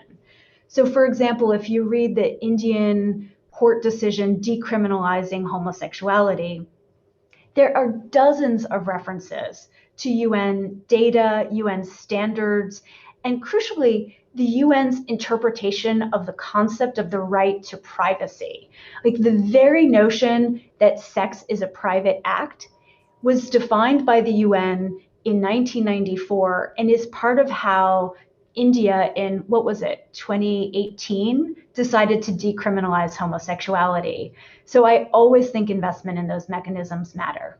[SPEAKER 16] So for example, if you read the Indian court decision decriminalizing homosexuality, there are dozens of references to UN data, UN standards, and crucially, the UN's interpretation of the concept of the right to privacy. Like the very notion that sex is a private act was defined by the UN in 1994 and is part of how India in, what was it, 2018, decided to decriminalize homosexuality. So I always think investment in those mechanisms matter.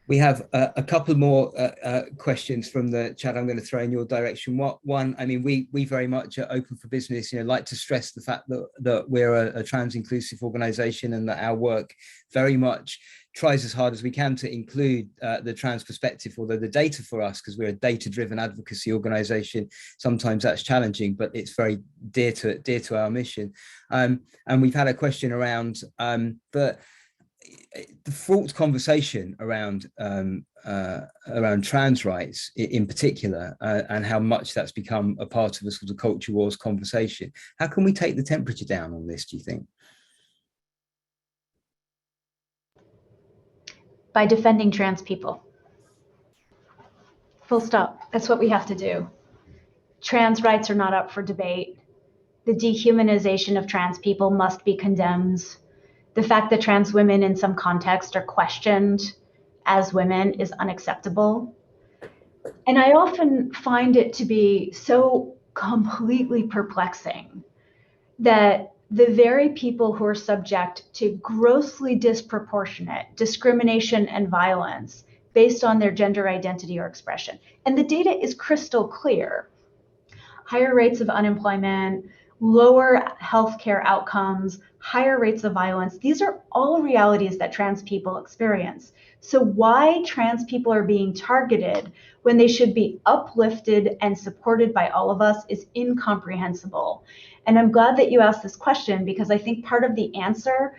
[SPEAKER 15] We have a couple more questions from the chat I'm going to throw in your direction. One, I mean, we very much are Open for Business, you know, like to stress the fact that we're a trans inclusive organization and that our work very much tries as hard as we can to include the trans perspective, although the data for us, because we're a data-driven advocacy organization, sometimes that's challenging, but it's very dear to our mission. And we've had a question around the fraught conversation around trans rights in particular, and how much that's become a part of a sort of culture wars conversation. How can we take the temperature down on this, do you think?
[SPEAKER 16] By defending trans people. Full stop. That's what we have to do. Trans rights are not up for debate. The dehumanization of trans people must be condemned. The fact that trans women in some context are questioned as women is unacceptable. And I often find it to be so completely perplexing that the very people who are subject to grossly disproportionate discrimination and violence based on their gender identity or expression, and the data is crystal clear, higher rates of unemployment, lower healthcare outcomes, higher rates of violence. These are all realities that trans people experience. So why trans people are being targeted when they should be uplifted and supported by all of us is incomprehensible. And I'm glad that you asked this question, because I think part of the answer,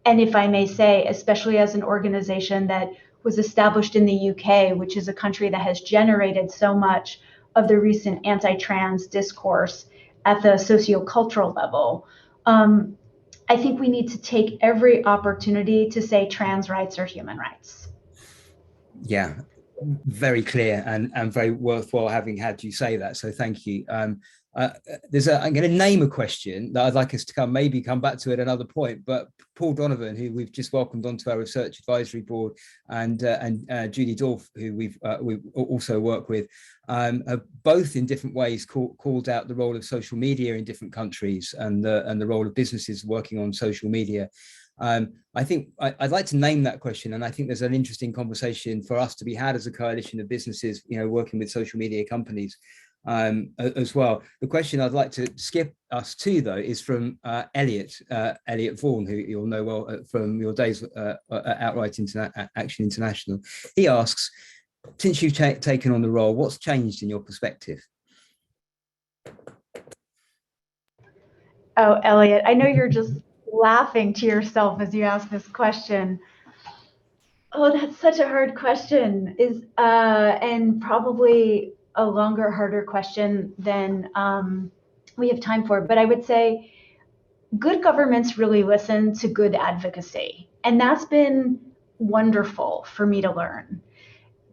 [SPEAKER 16] and if I may say, especially as an organization that was established in the UK, which is a country that has generated so much of the recent anti-trans discourse at the sociocultural level, I think we need to take every opportunity to say trans rights are human rights.
[SPEAKER 15] Yeah, very clear and very worthwhile having had you say that. So thank you. I'm going to name a question that I'd like us to maybe come back to at another point, but Paul Donovan, who we've just welcomed onto our research advisory board, and Judy Dorf, who we also work with, have both in different ways called out the role of social media in different countries and the role of businesses working on social media. I think I'd like to name that question, and I think there's an interesting conversation for us to be had as a coalition of businesses, working with social media companies as well. The question I'd like to skip us to, though, is from Elliot Vaughan, who you'll know well from your days at Outright Action International. He asks, since you've taken on the role, what's changed in your perspective?
[SPEAKER 16] Oh, Elliot, I know you're just laughing to yourself as you ask this question. Oh, that's such a hard question, and probably a longer, harder question than we have time for. But I would say good governments really listen to good advocacy, and that's been wonderful for me to learn.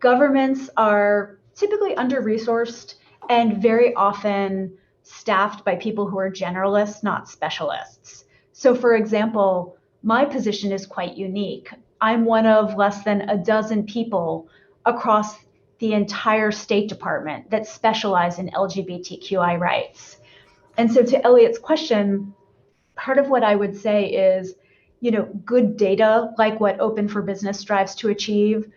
[SPEAKER 16] Governments are typically under-resourced and very often staffed by people who are generalists, not specialists. So for example, my position is quite unique. I'm one of less than a dozen people across the entire State Department that specialize in LGBTQI rights. And so to Elliot's question, part of what I would say is, good data, like what Open for Business strives to achieve,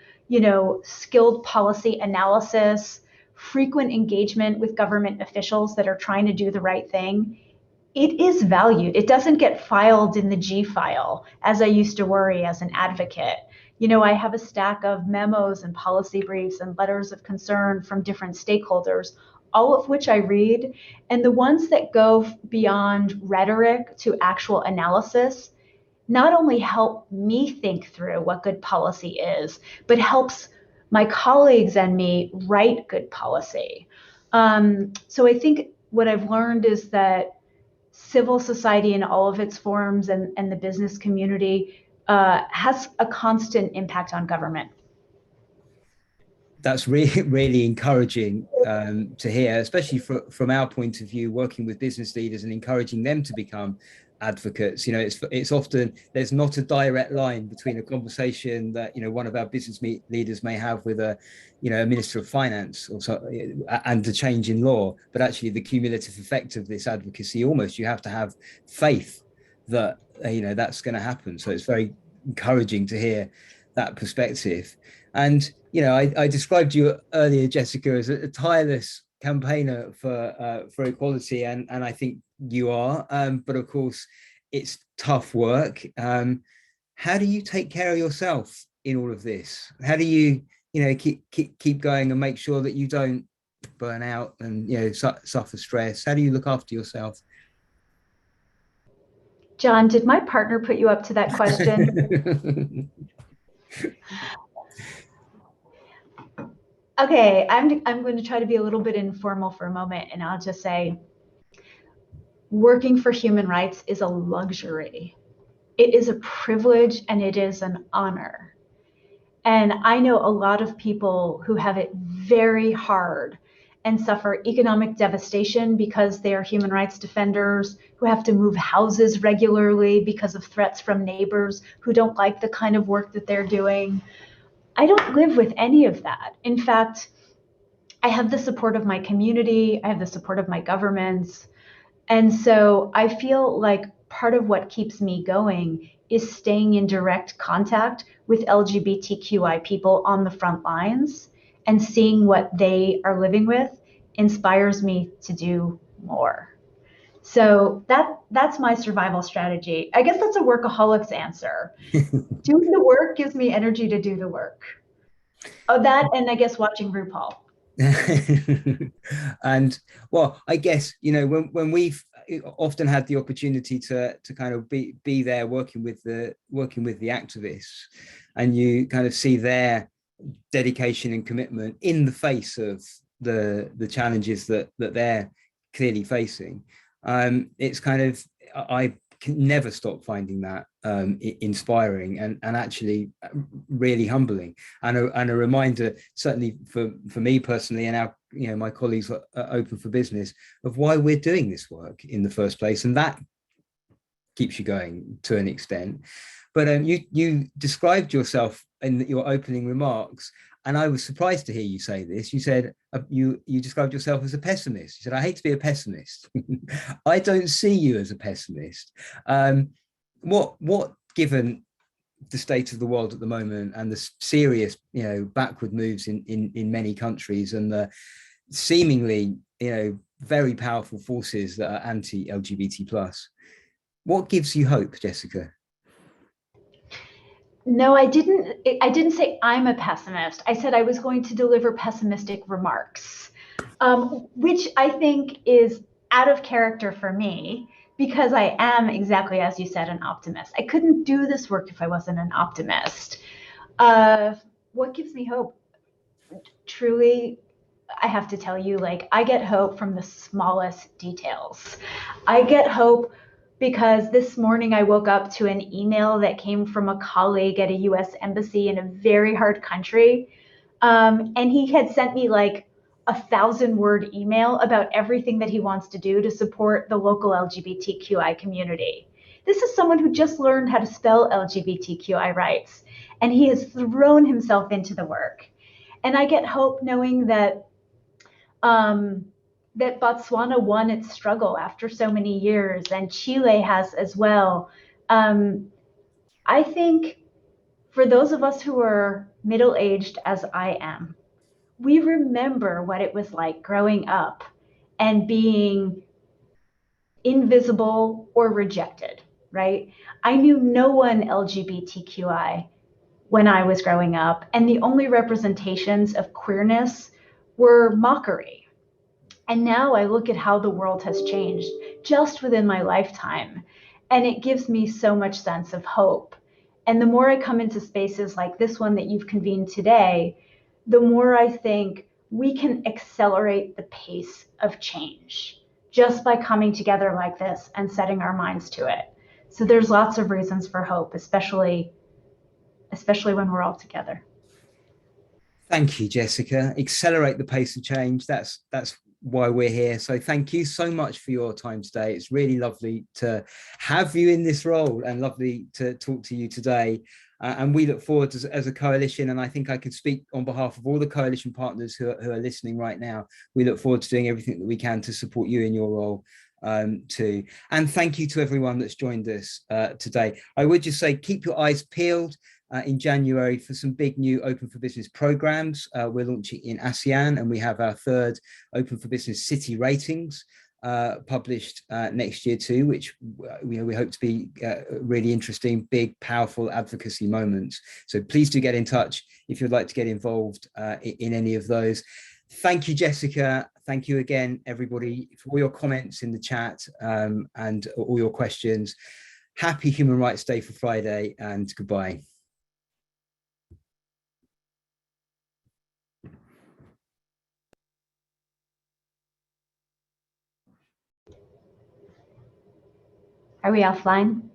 [SPEAKER 16] skilled policy analysis, frequent engagement with government officials that are trying to do the right thing. It is valued. It doesn't get filed in the G file, as I used to worry as an advocate. I have a stack of memos and policy briefs and letters of concern from different stakeholders, all of which I read. And the ones that go beyond rhetoric to actual analysis not only help me think through what good policy is, but helps my colleagues and me write good policy. So I think what I've learned is that civil society in all of its forms and the business community has a constant impact on government.
[SPEAKER 15] That's really encouraging to hear, especially from our point of view, working with business leaders and encouraging them to become advocates. It's often, there's not a direct line between a conversation that one of our business leaders may have with a minister of finance or so, and the change in law, but actually the cumulative effect of this advocacy, almost you have to have faith that that's going to happen. So it's very encouraging to hear that perspective. And I described you earlier, Jessica, as a tireless campaigner for equality, and I think you are, but of course it's tough work. How do you take care of yourself in all of this? How do you keep going and make sure that you don't burn out and suffer stress? How do you look after yourself?
[SPEAKER 16] John, did my partner put you up to that question? Okay, I'm going to try to be a little bit informal for a moment, and I'll just say, working for human rights is a luxury. It is a privilege and it is an honor. And I know a lot of people who have it very hard and suffer economic devastation because they are human rights defenders, who have to move houses regularly because of threats from neighbors who don't like the kind of work that they're doing. I don't live with any of that. In fact, I have the support of my community, I have the support of my governments. And so I feel like part of what keeps me going is staying in direct contact with LGBTQI people on the front lines, and seeing what they are living with inspires me to do more. So that's my survival strategy. I guess that's a workaholic's answer. Doing the work gives me energy to do the work. Oh, that, and I guess watching RuPaul.
[SPEAKER 15] And well, I guess, you know, when we've often had the opportunity to kind of be there working with the activists, and you kind of see their dedication and commitment in the face of the challenges that they're clearly facing. It's kind of, I can never stop finding that inspiring and actually really humbling, and a reminder, certainly for me personally, and our, you know, my colleagues at Open for Business, of why we're doing this work in the first place, and that keeps you going to an extent. But you described yourself in your opening remarks, and I was surprised to hear you say this. You said you described yourself as a pessimist. You said, I hate to be a pessimist. I don't see you as a pessimist. What, given the state of the world at the moment and the serious, you know, backward moves in many countries, and the seemingly, you know, very powerful forces that are anti-LGBT+, what gives you hope, Jessica?
[SPEAKER 16] No, I didn't say I'm a pessimist. I said I was going to deliver pessimistic remarks, which I think is out of character for me, because I am, exactly as you said, an optimist. I couldn't do this work if I wasn't an optimist. What gives me hope? Truly, I have to tell you, like, I get hope from the smallest details. I get hope because this morning I woke up to an email that came from a colleague at a US embassy in a very hard country. And he had sent me like 1,000-word email about everything that he wants to do to support the local LGBTQI community. This is someone who just learned how to spell LGBTQI rights, and he has thrown himself into the work. And I get hope knowing that that Botswana won its struggle after so many years, and Chile has as well. I think for those of us who are middle-aged, as I am, we remember what it was like growing up and being invisible or rejected, right? I knew no one LGBTQI when I was growing up, and the only representations of queerness were mockery. And now I look at how the world has changed just within my lifetime, and it gives me so much sense of hope. And the more I come into spaces like this one that you've convened today, the more I think we can accelerate the pace of change just by coming together like this and setting our minds to it. So there's lots of reasons for hope, especially when we're all together.
[SPEAKER 15] Thank you, Jessica. Accelerate the pace of change. That's why we're here. So thank you so much for your time today. It's really lovely to have you in this role and lovely to talk to you today. And we look forward to, as a coalition, and I think I can speak on behalf of all the coalition partners who are listening right now, we look forward to doing everything that we can to support you in your role too. And thank you to everyone that's joined us today. I would just say, keep your eyes peeled in January for some big new Open for Business programs. We're launching in ASEAN, and we have our third Open for Business city ratings published next year too, which we hope to be really interesting, big, powerful advocacy moments. So please do get in touch if you'd like to get involved in any of those. Thank you, Jessica. Thank you again, everybody, for all your comments in the chat and all your questions. Happy Human Rights Day for Friday, and goodbye.
[SPEAKER 16] Are we offline?